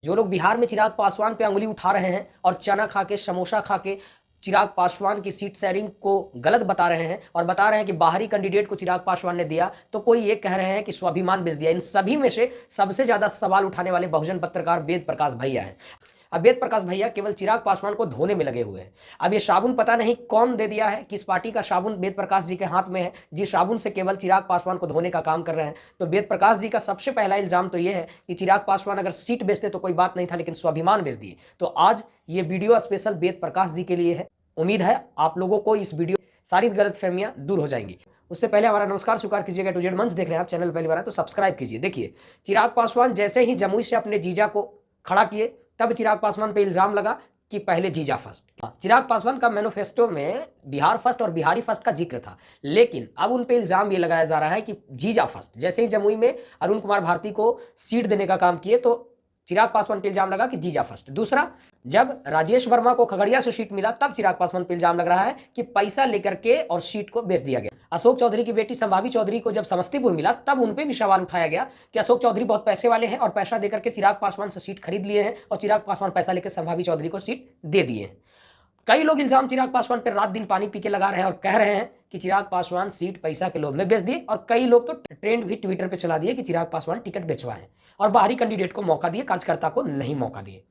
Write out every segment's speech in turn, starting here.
जो लोग बिहार में चिराग पासवान पे अंगुली उठा रहे हैं और चना खा के समोसा खा के चिराग पासवान की सीट शेयरिंग को गलत बता रहे हैं और बता रहे हैं कि बाहरी कैंडिडेट को चिराग पासवान ने दिया, तो कोई ये कह रहे हैं कि स्वाभिमान बेच दिया। इन सभी में से सबसे ज्यादा सवाल उठाने वाले बहुजन पत्रकार वेद प्रकाश भैया हैं। अब वेद प्रकाश भैया केवल चिराग पासवान को धोने में लगे हुए हैं। अब ये साबुन पता नहीं कौन दे दिया है, किस पार्टी का साबुन वेद प्रकाश जी के हाथ में है, जिस साबुन से केवल चिराग पासवान को धोने का काम कर रहे हैं। तो वेद प्रकाश जी का सबसे पहला इल्जाम तो ये है कि चिराग पासवान अगर सीट बेचते तो कोई बात नहीं था, लेकिन स्वाभिमान बेच दिए। तो आज ये वीडियो स्पेशल वेद प्रकाश जी के लिए है। उम्मीद है आप लोगों को इस वीडियो सारी गलतफहमियां दूर हो जाएंगी। उससे पहले हमारा नमस्कार स्वीकार कीजिएगा। टू जेड मंच देख रहे हैं आप, चैनल पहली बार है तो सब्सक्राइब कीजिए। देखिए, चिराग पासवान जैसे ही जमुई से अपने जीजा को खड़ा किए, तब चिराग पासवान पे इल्जाम लगा कि पहले जीजा फर्स्ट। चिराग पासवान का मैनिफेस्टो में बिहार फर्स्ट और बिहारी फर्स्ट का जिक्र था, लेकिन अब उन पे इल्जाम ये लगाया जा रहा है कि जीजा फर्स्ट। जैसे ही जमुई में अरुण कुमार भारती को सीट देने का काम किए तो चिराग पासवान पे इल्जाम लगा कि जीजा फर्स्ट। दूसरा, जब राजेश वर्मा को खगड़िया से सीट मिला तब चिराग पासवान पे इल्जाम लग रहा है कि पैसा लेकर के और सीट को बेच दिया गया। अशोक चौधरी की बेटी संभावी चौधरी को जब समस्तीपुर मिला तब उन पे भी सवाल उठाया गया कि अशोक चौधरी बहुत पैसे वाले हैं और पैसा देकर के चिराग पासवान से सीट खरीद लिए हैं और चिराग पासवान पैसा लेकर संभावी चौधरी को सीट दे दिए हैं। कई लोग इल्जाम चिराग पासवान पर रात दिन पानी पी के लगा रहे हैं और कह रहे हैं कि चिराग पासवान सीट पैसा के लोभ में बेच दिए, और कई लोग तो ट्रेंड भी ट्विटर पे चला दिए कि चिराग पासवान टिकट बेचवाए और बाहरी कैंडिडेट को मौका दिए, कार्यकर्ता को नहीं मौका दिए।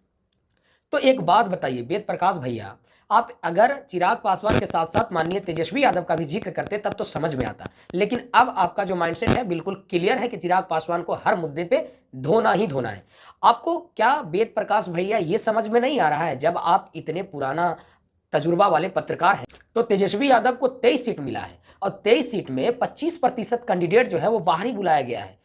तो एक बात बताइए वेद प्रकाश भैया, आप अगर चिराग पासवान के साथ साथ माननीय तेजस्वी यादव का भी जिक्र करते तब तो समझ में आता, लेकिन अब आपका जो माइंडसेट है बिल्कुल क्लियर है कि चिराग पासवान को हर मुद्दे पे धोना ही धोना है। आपको क्या वेद प्रकाश भैया ये समझ में नहीं आ रहा है, जब आप इतने पुराना तजुर्बा वाले पत्रकार हैं तो तेजस्वी यादव को 23 सीट मिला है और 23 सीट में 25% कैंडिडेट जो है वो बाहरी बुलाया गया है।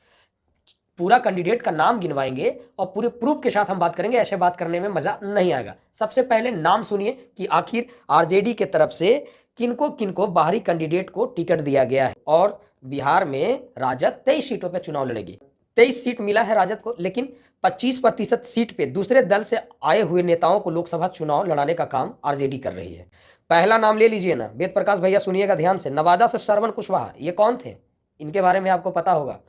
पूरा कैंडिडेट का नाम गिनवाएंगे और पूरे प्रूफ के साथ हम बात करेंगे, ऐसे बात करने में मजा नहीं आएगा। सबसे पहले नाम सुनिए कि आखिर आरजेडी के तरफ से किनको किनको बाहरी कैंडिडेट को टिकट दिया गया है। और बिहार में राजद 23 सीटों पर चुनाव लड़ेगी। 23 सीट मिला है राजद को, लेकिन 25% सीट पे दूसरे दल से आए हुए नेताओं को लोकसभा चुनाव लड़ाने का काम आरजेडी कर रही है। पहला नाम ले लीजिए ना वेद प्रकाश भैया, सुनिएगा ध्यान से। नवादा से श्रवण कुशवाहा, ये कौन थे? इनके बारे में आपको पता होगा।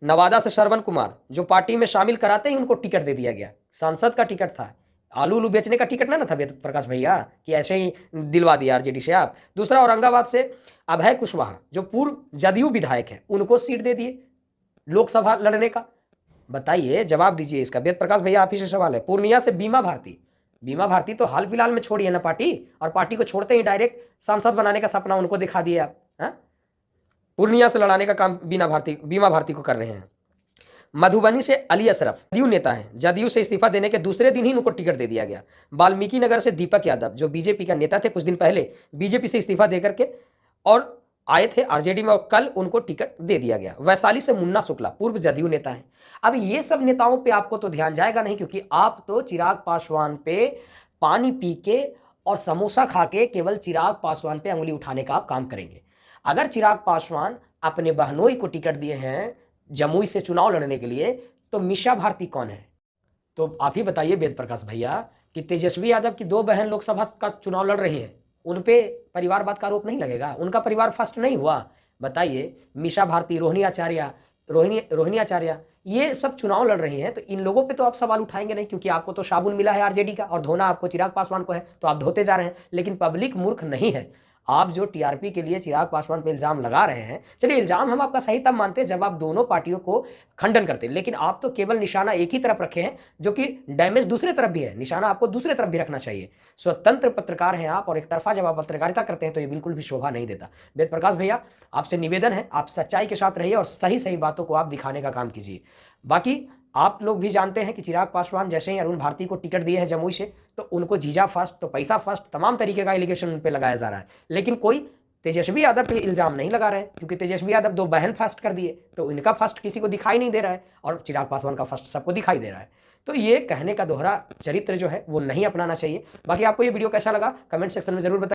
नवादा से श्रवण कुमार जो पार्टी में शामिल कराते ही उनको टिकट दे दिया गया, सांसद का टिकट था, आलू उलू बेचने का टिकट ना था वेद प्रकाश भैया कि ऐसे ही दिलवा दिया आरजेडी से आप। दूसरा, औरंगाबाद से अभय कुशवाहा जो पूर्व जदयू विधायक है, उनको सीट दे दिए लोकसभा लड़ने का। बताइए, जवाब दीजिए इसका वेद प्रकाश भैया, आप ही से सवाल है। पूर्णिया से बीमा भारती, बीमा भारती तो हाल फिलहाल में छोड़ी है ना पार्टी, और पार्टी को छोड़ते ही डायरेक्ट सांसद बनाने का सपना उनको दिखा दिया आप। पूर्णिया से लड़ाने का काम बीमा भारती को कर रहे हैं। मधुबनी से अली अशरफ जदयू नेता हैं, जदयू से इस्तीफा देने के दूसरे दिन ही उनको टिकट दे दिया गया। वाल्मीकि नगर से दीपक यादव जो बीजेपी का नेता थे, कुछ दिन पहले बीजेपी से इस्तीफा देकर के और आए थे आरजेडी में, और कल उनको टिकट दे दिया गया। वैशाली से मुन्ना शुक्ला पूर्व जदयू नेता हैं। अब ये सब नेताओं पे आपको तो ध्यान जाएगा नहीं, क्योंकि आप तो चिराग पासवान पे पानी पी के और समोसा खा के केवल चिराग पासवान पे अंगुली उठाने का आप काम करेंगे। अगर चिराग पासवान अपने बहनोई को टिकट दिए हैं जमुई से चुनाव लड़ने के लिए, तो मीसा भारती कौन है? तो आप ही बताइए वेद प्रकाश भैया कि तेजस्वी यादव की 2 बहन लोकसभा का चुनाव लड़ रही हैं, उन पे परिवारवाद का आरोप नहीं लगेगा? उनका परिवार फर्स्ट नहीं हुआ? बताइए, मीसा भारती, रोहिणी आचार्य ये सब चुनाव लड़ रही हैं, तो इन लोगों पे तो आप सवाल उठाएंगे नहीं, क्योंकि आपको तो साबुन मिला है आरजेडी का और धोना आपको चिराग पासवान को है, तो आप धोते जा रहे हैं। लेकिन पब्लिक मूर्ख नहीं है। आप जो टीआरपी के लिए चिराग पासवान पे इल्जाम लगा रहे हैं, चलिए इल्जाम हम आपका सही तब मानते हैं जब आप दोनों पार्टियों को खंडन करते हैं, लेकिन आप तो केवल निशाना एक ही तरफ रखे हैं, जो कि डैमेज दूसरे तरफ भी है। निशाना आपको दूसरे तरफ भी रखना चाहिए। स्वतंत्र पत्रकार हैं आप, और एक तरफा जब आप पत्रकारिता करते हैं तो ये बिल्कुल भी शोभा नहीं देता। वेद प्रकाश भैया, आपसे निवेदन है, आप सच्चाई के साथ रहिए और सही सही बातों को आप दिखाने का काम कीजिए। बाकी आप लोग भी जानते हैं कि चिराग पासवान जैसे ही अरुण भारती को टिकट दिए हैं जमुई से, तो उनको जीजा फर्स्ट, तो पैसा फर्स्ट, तमाम तरीके का एलिगेशन उन पर लगाया जा रहा है। लेकिन कोई तेजस्वी यादव पे इल्जाम नहीं लगा रहे हैं, क्योंकि तेजस्वी यादव 2 बहन फर्स्ट कर दिए, तो इनका फर्स्ट किसी को दिखाई नहीं दे रहा है, और चिराग पासवान का फर्स्ट सबको दिखाई दे रहा है। तो ये कहने का दोहरा चरित्र जो है वो नहीं अपनाना चाहिए। बाकी आपको ये वीडियो कैसा लगा कमेंट सेक्शन में जरूर बताइए।